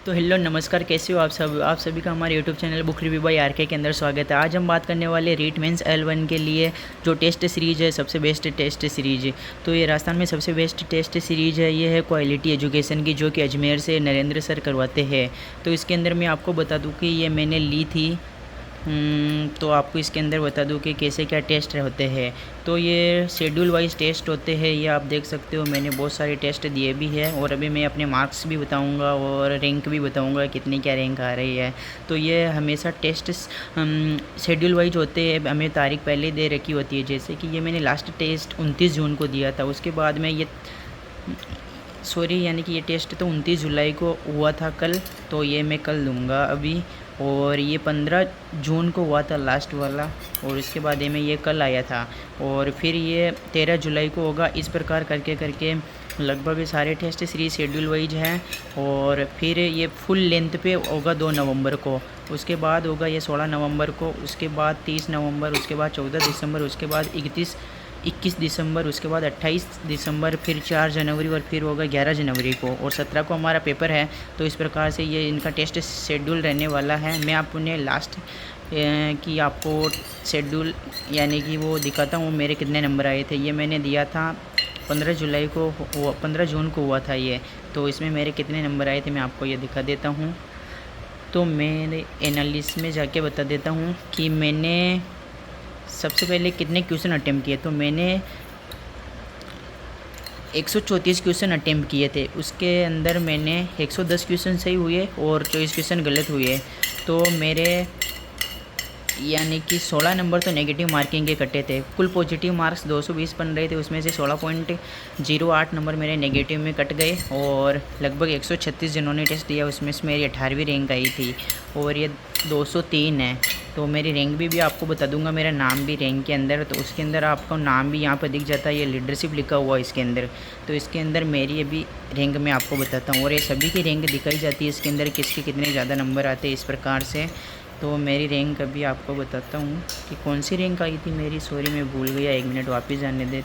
तो हेलो नमस्कार, कैसे हो आप सभी का हमारे YouTube channel book review bye R K के अंदर स्वागत है। आज हम बात करने वाले रीट मेंस L1 के लिए जो टेस्ट सीरीज़ है, सबसे बेस्ट टेस्ट सीरीज़। तो ये राजस्थान में सबसे बेस्ट टेस्ट सीरीज़ है, ये है क्वालिटी एजुकेशन की, जो कि अजमेर से नरेंद्र सर करवाते हैं। तो इसके अंदर मैं आपको बता दूँ कि ये मैंने ली थी। तो आपको इसके अंदर बता दूं कि कैसे क्या टेस्ट होते हैं। तो ये शेड्यूल वाइज टेस्ट होते हैं, ये आप देख सकते हो। मैंने बहुत सारे टेस्ट दिए भी है और अभी मैं अपने मार्क्स भी बताऊंगा और रैंक भी बताऊंगा कितनी क्या रैंक आ रही है। तो ये हमेशा टेस्ट शेड्यूल वाइज होते हैं, हमें तारीख पहले दे रखी होती है। जैसे कि ये मैंने लास्ट टेस्ट 29 जून को दिया था, उसके बाद में ये यानी कि ये टेस्ट तो 29 जुलाई को हुआ था कल, तो ये मैं कल दूंगा अभी। और ये 15 जून को हुआ था लास्ट वाला, और इसके बाद में ये कल आया था। और फिर ये 13 जुलाई को होगा। इस प्रकार करके करके लगभग सारे टेस्ट सीरीज शेड्यूल वाइज हैं। और फिर ये फुल लेंथ पे होगा 2 नवंबर को, उसके बाद होगा ये 16 नवंबर को, उसके बाद 30 नवंबर, उसके बाद 14 दिसंबर, उसके बाद 21 दिसंबर, उसके बाद 28 दिसंबर, फिर 4 जनवरी और फिर होगा 11 जनवरी को, और 17 को हमारा पेपर है। तो इस प्रकार से ये इनका टेस्ट शेड्यूल रहने वाला है। मैं आपने लास्ट की आपको शेड्यूल यानी कि वो दिखाता हूँ मेरे कितने नंबर आए थे। ये मैंने दिया था 15 जून को हुआ था ये। तो इसमें मेरे कितने नंबर आए थे मैं आपको ये दिखा देता हूँ। तो मेरे एनालिसिस में जाके बता देता हूँ कि मैंने सबसे पहले कितने क्वेश्चन अटेम्प्ट किए। तो मैंने 134 क्वेश्चन अटेम्प्ट किए थे, उसके अंदर मैंने 110 क्वेश्चन सही हुए और 24 क्वेश्चन गलत हुए। तो मेरे यानी कि 16 नंबर तो नेगेटिव मार्किंग के कटे थे। कुल पॉजिटिव मार्क्स 220 बन रहे थे, उसमें से 16.08 नंबर मेरे नेगेटिव में कट गए। और लगभग 136 जिन्होंने टेस्ट दिया, उसमें से मेरी 18वीं रैंक आई थी और ये 203 है। तो मेरी रैंक भी आपको बता दूंगा, मेरा नाम भी रैंक के अंदर, तो उसके अंदर आपका नाम भी यहाँ पर दिख जाता है, ये लीडरशिप लिखा हुआ है इसके अंदर। तो इसके अंदर मेरी अभी रैंक मैं आपको बताता हूँ, और ये सभी की रैंक दिखाई जाती है इसके अंदर, किसके कितने ज़्यादा नंबर आते हैं इस प्रकार से। तो मेरी रैंक अभी आपको बताता हूँ कि कौन सी रैंक आई थी मेरी। सॉरी मैं भूल गया, 1 मिनट वापस जाने दे।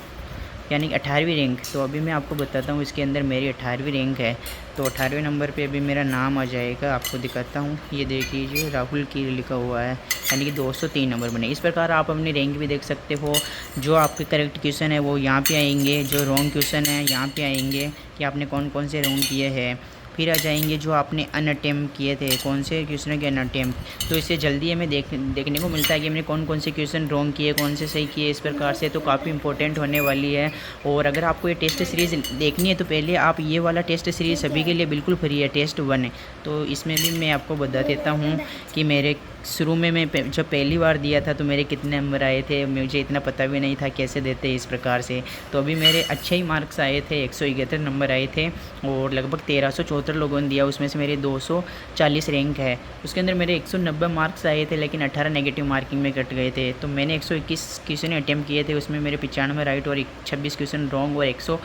यानी कि 18वीं रैंक। तो अभी मैं आपको बताता हूँ, इसके अंदर मेरी 18वीं रैंक है। तो 18वें नंबर पे अभी मेरा नाम आ जाएगा, आपको दिखाता हूँ। ये देख लीजिए, राहुल की लिखा हुआ है, यानी कि 203 नंबर बने। इस प्रकार आप अपनी रैंक भी देख सकते हो। जो आपके करेक्ट क्वेश्चन है वो यहाँ पे आएंगे, जो रॉन्ग क्वेश्चन है यहाँ पे आएंगे कि आपने कौन कौन से रॉन्ग किए हैं। फिर आ जाएंगे जो आपने अनअटेम्प्ट किए थे, कौन से क्वेश्चन के अनअटेम्प्ट। तो इससे जल्दी हमें देखने को मिलता है कि हमने कौन कौन से क्वेश्चन रॉन्ग किए, कौन से सही किए। इस प्रकार से तो काफ़ी इंपॉर्टेंट होने वाली है। और अगर आपको ये टेस्ट सीरीज़ देखनी है तो पहले आप ये वाला टेस्ट सीरीज़ सभी के लिए बिल्कुल फ्री है, टेस्ट 1 है। तो इसमें भी मैं आपको बता देता हूँ कि मेरे शुरू में मैं जब पहली बार दिया था तो मेरे कितने नंबर आए थे, मुझे इतना पता भी नहीं था कैसे देते इस प्रकार से। तो अभी मेरे अच्छे ही मार्क्स आए थे, 171 नंबर आए थे और लगभग 1374 लोगों ने दिया, उसमें से मेरे 240 रैंक है। उसके अंदर मेरे 190 मार्क्स आए थे, लेकिन 18 नेगेटिव मार्किंग में कट गए थे। तो मैंने 121 क्वेश्चन अटैम्प्ट किए थे, उसमें मेरे 95 राइट और 26 क्वेश्चन रॉन्ग और 100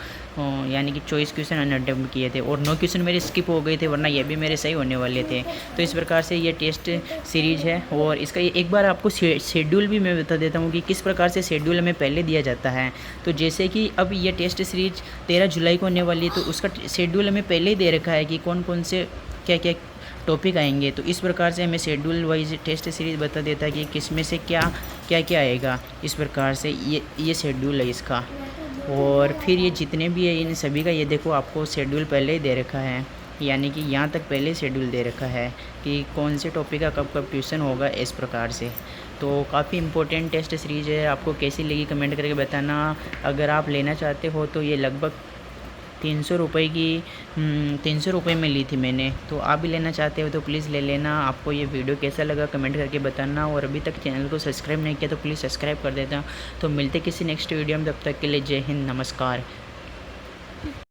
यानी कि 24 क्वेश्चन अनअटेम्प्ट किए थे, और 9 क्वेश्चन मेरे स्किप हो गए थे, वरना ये भी मेरे सही होने वाले थे। तो इस प्रकार से ये टेस्ट सीरीज है। और इसका एक बार आपको शेड्यूल भी मैं बता देता हूँ कि किस प्रकार से शेड्यूल हमें पहले दिया जाता है। तो जैसे कि अब ये टेस्ट सीरीज 13 जुलाई को होने वाली है, तो उसका शेड्यूल हमें पहले ही दे रखा है कि कौन कौन से क्या क्या टॉपिक आएंगे। तो इस प्रकार से हमें शेड्यूल वाइज टेस्ट सीरीज़ बता देता है कि किस में से क्या क्या क्या आएगा। इस प्रकार से ये शेड्यूल है इसका। और फिर ये जितने भी है इन सभी का ये देखो आपको शेड्यूल पहले ही दे रखा है, यानी कि यहाँ तक पहले शेड्यूल दे रखा है कि कौन से टॉपिक का कब कब ट्यूशन होगा इस प्रकार से। तो काफ़ी इंपॉर्टेंट टेस्ट सीरीज़ है। आपको कैसी लगी कमेंट करके बताना। अगर आप लेना चाहते हो तो ये लगभग 300 रुपये की 300 रुपये में ली थी मैंने। तो आप भी लेना चाहते हो तो प्लीज़ ले लेना। आपको ये वीडियो कैसा लगा कमेंट करके बताना, और अभी तक चैनल को सब्सक्राइब नहीं किया तो प्लीज़ सब्सक्राइब कर देना। तो मिलते किसी नेक्स्ट वीडियो में, तब तक के लिए जय हिंद, नमस्कार।